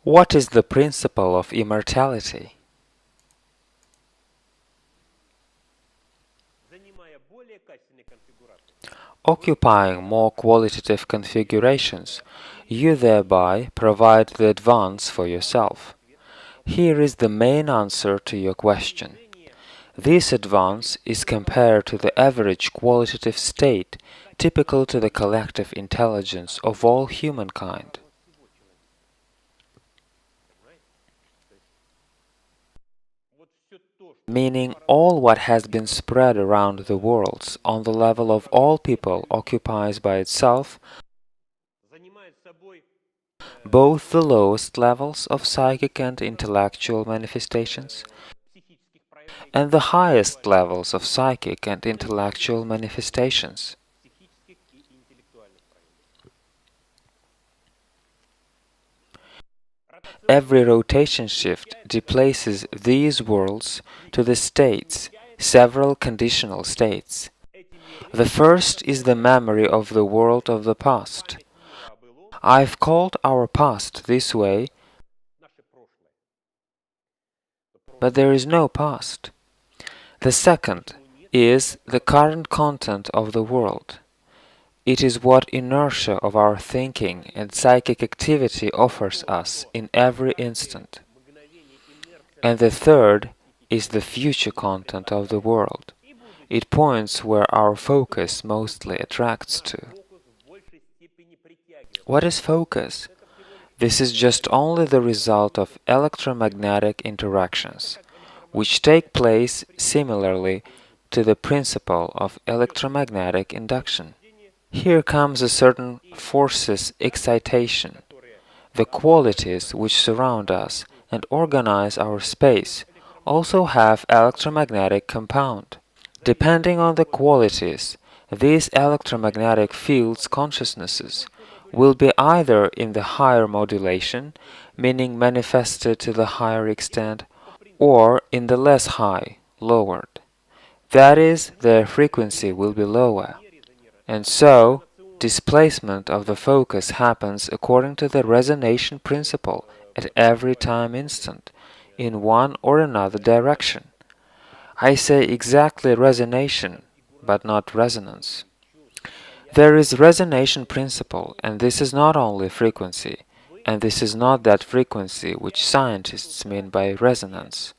What is the principle of immortality? Occupying more qualitative configurations, you thereby provide the advance for yourself. Here is the main answer to your question. This advance is compared to the average qualitative state typical to the collective intelligence of all humankind. Meaning all what has been spread around the worlds on the level of all people occupies by itself both the lowest levels of psychic and intellectual manifestations and the highest levels of psychic and intellectual manifestations. Every rotation shift deplaces these worlds to the states, several conditional states. The first is the memory of the world of the past. I've called our past this way, but there is no past. The second is the current content of the world. It is what inertia of our thinking and psychic activity offers us in every instant. And the third is the future content of the world. It points where our focus mostly attracts to. What is focus? This is just only the result of electromagnetic interactions, which take place similarly to the principle of electromagnetic induction. Here comes a certain force's excitation. The qualities which surround us and organize our space also have electromagnetic compound. Depending on the qualities, these electromagnetic fields consciousnesses will be either in the higher modulation, meaning manifested to the higher extent, or in the less high, lowered. That is, their frequency will be lower. And so, displacement of the focus happens according to the resonation principle at every time instant, in one or another direction. I say exactly resonation, but not resonance. There is resonation principle, and this is not only frequency, and this is not that frequency which scientists mean by resonance.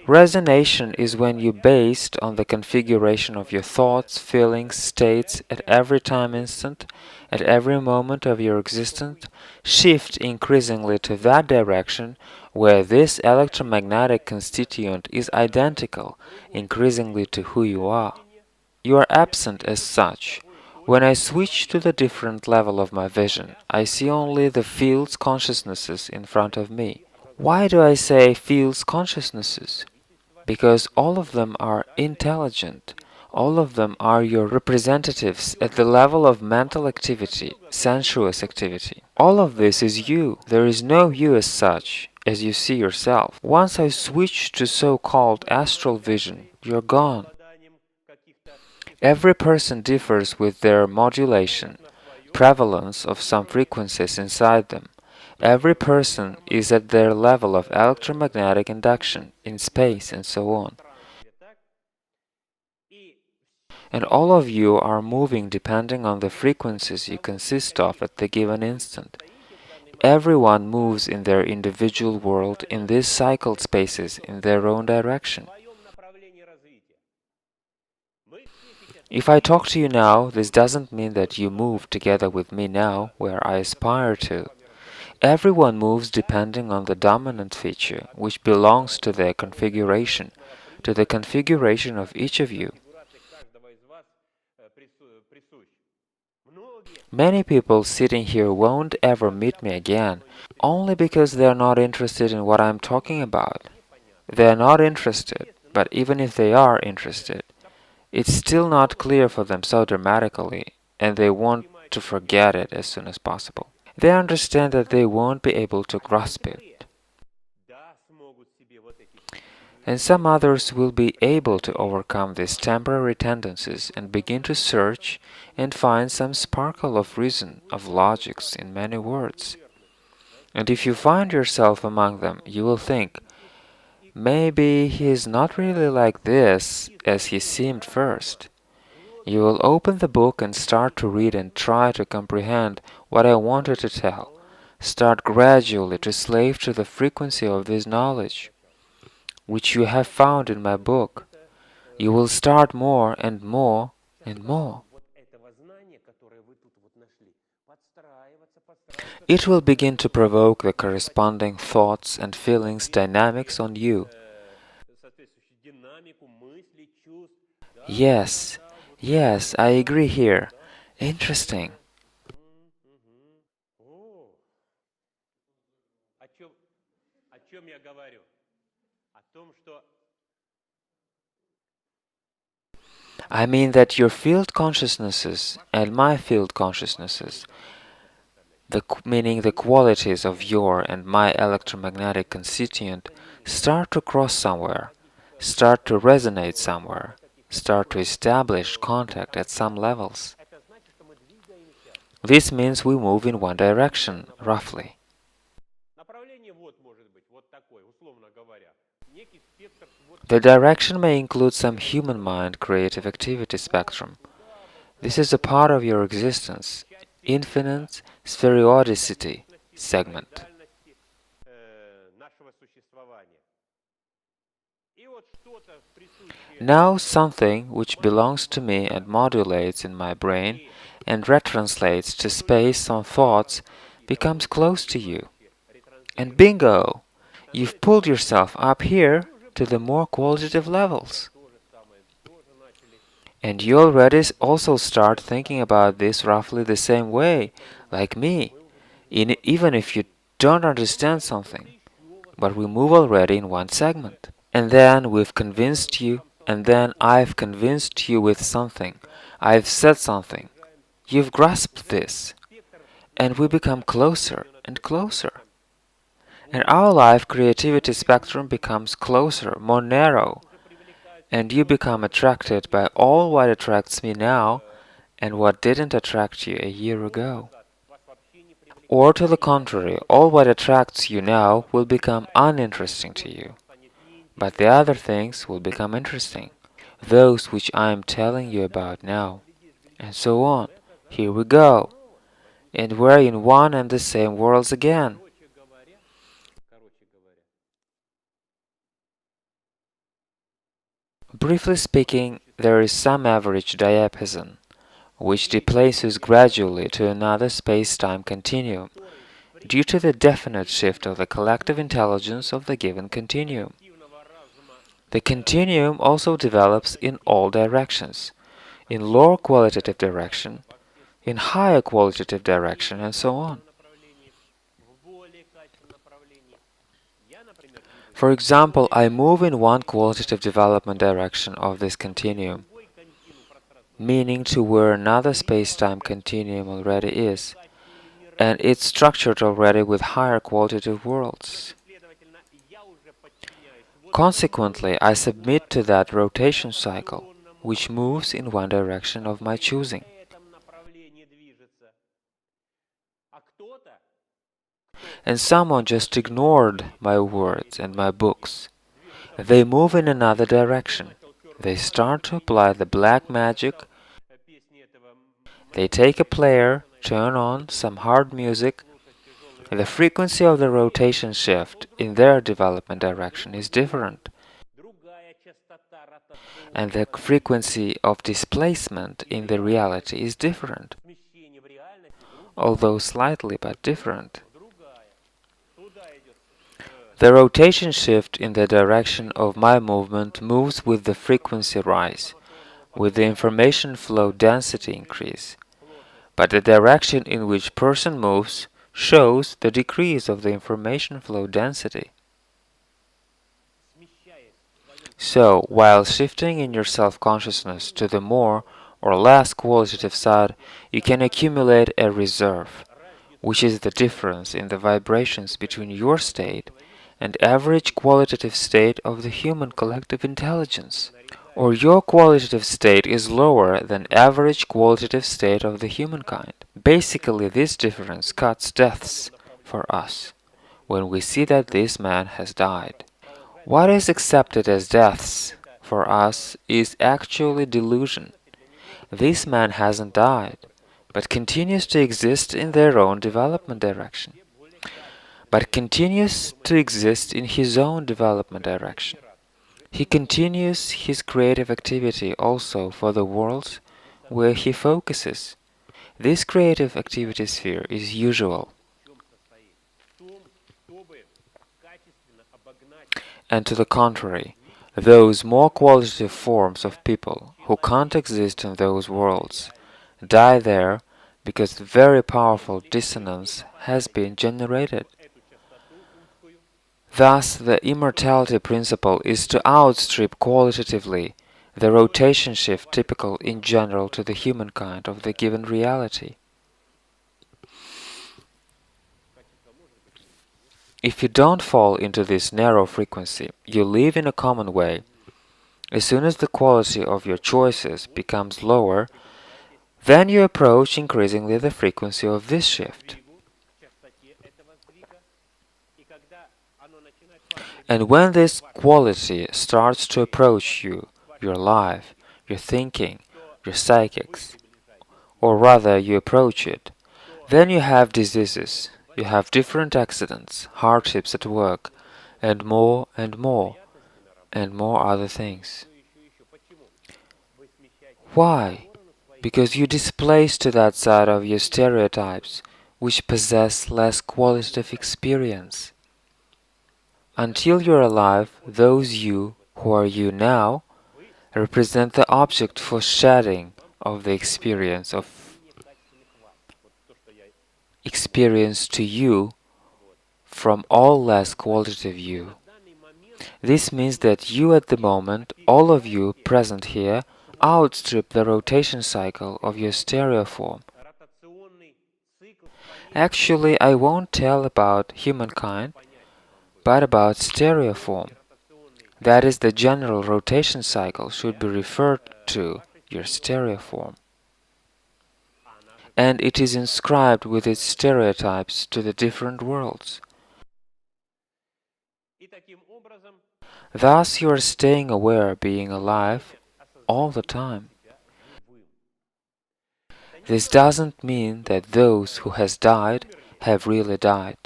Resonation is when you, based on the configuration of your thoughts, feelings, states at every time instant, at every moment of your existence, shift increasingly to that direction where this electromagnetic constituent is identical increasingly to who you are. You are absent as such. When I switch to the different level of my vision, I see only the fields consciousnesses in front of me. Why do I say fields consciousnesses? Because all of them are intelligent. All of them are your representatives at the level of mental activity, sensuous activity. All of this is you. There is no you as such, as you see yourself. Once I switch to so-called astral vision, you're gone. Every person differs with their modulation, prevalence of some frequencies inside them. Every person is at their level of electromagnetic induction in space and so on. And all of you are moving depending on the frequencies you consist of at the given instant. Everyone moves in their individual world in these cycled spaces in their own direction. If I talk to you now, this doesn't mean that you move together with me now, where I aspire to. Everyone moves depending on the dominant feature, which belongs to their configuration, to the configuration of each of you. Many people sitting here won't ever meet me again, only because they are not interested in what I'm talking about. They are not interested, but even if they are interested, it's still not clear for them so dramatically, and they want to forget it as soon as possible. They understand that they won't be able to grasp it. And some others will be able to overcome these temporary tendencies and begin to search and find some sparkle of reason, of logics in many words. And if you find yourself among them, you will think, maybe he is not really like this as he seemed first. You will open the book and start to read and try to comprehend what I wanted to tell. Start gradually to slave to the frequency of this knowledge, which you have found in my book. You will start more and more and more. It will begin to provoke the corresponding thoughts and feelings dynamics on you. Yes, yes, I agree here. Interesting. I mean that your field consciousnesses and my field consciousnesses, meaning the qualities of your and my electromagnetic constituent, start to cross somewhere, start to resonate somewhere, start to establish contact at some levels. This means we move in one direction, roughly. The direction may include some human mind creative activity spectrum. This is a part of your existence, infinite spheroidicity segment. Now something which belongs to me and modulates in my brain and retranslates to space on thoughts becomes close to you. And bingo! You've pulled yourself up here to the more qualitative levels. And you already also start thinking about this roughly the same way, like me, even if you don't understand something. But we move already in one segment. And then we've convinced you, and then I've convinced you with something. I've said something. You've grasped this. And we become closer and closer. And our life creativity spectrum becomes closer, more narrow. And you become attracted by all what attracts me now and what didn't attract you a year ago. Or to the contrary, all what attracts you now will become uninteresting to you. But the other things will become interesting, those which I am telling you about now. And so on. Here we go. And we're in one and the same worlds again. Briefly speaking, there is some average diapason, which deplaces gradually to another space-time continuum, due to the definite shift of the collective intelligence of the given continuum. The continuum also develops in all directions, in lower qualitative direction, in higher qualitative direction, and so on. For example, I move in one qualitative development direction of this continuum, meaning to where another space-time continuum already is, and it's structured already with higher qualitative worlds. Consequently, I submit to that rotation cycle, which moves in one direction of my choosing. And someone just ignored my words and my books. They move in another direction. They start to apply the black magic. They take a player, turn on some hard music. The frequency of the rotation shift in their development direction is different. And the frequency of displacement in the reality is different, although slightly but different. The rotation shift in the direction of my movement moves with the frequency rise, with the information flow density increase. But the direction in which person moves shows the decrease of the information flow density. So, while shifting in your self-consciousness to the more or less qualitative side, you can accumulate a reserve, which is the difference in the vibrations between your state and average qualitative state of the human collective intelligence. Or your qualitative state is lower than average qualitative state of the humankind. Basically, this difference cuts deaths for us. when we see that this man has died. What is accepted as deaths for us is actually delusion. This man hasn't died, but continues to exist in their own development direction. He continues his creative activity also for the worlds where he focuses. This creative activity sphere is usual. And to the contrary, those more qualitative forms of people who can't exist in those worlds die there because very powerful dissonance has been generated. Thus, the immortality principle is to outstrip qualitatively the rotation shift typical in general to the humankind of the given reality. If you don't fall into this narrow frequency, you live in a common way. As soon as the quality of your choices becomes lower, then you approach increasingly the frequency of this shift. And when this quality starts to approach you, your life, your thinking, your psychics, or rather you approach it, then you have diseases, you have different accidents, hardships at work, and more and more, and more other things. Why? Because you displace to that side of your stereotypes, which possess less qualitative experience. Until you're alive, those you, who are you now, represent the object for shedding of the experience to you from all less qualitative you. This means that you at the moment, all of you present here, outstrip the rotation cycle of your stereo form. Actually, I won't tell about humankind, but about stereo form. That is, the general rotation cycle should be referred to your stereo form. And it is inscribed with its stereotypes to the different worlds. Thus you are staying aware, being alive, all the time. This doesn't mean that those who has died have really died.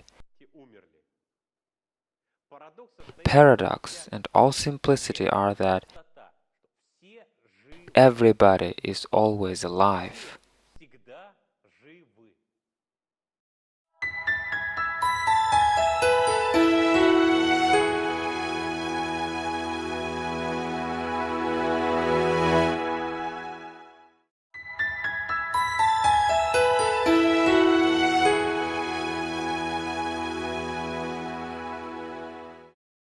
Paradox and all simplicity are that everybody is always alive.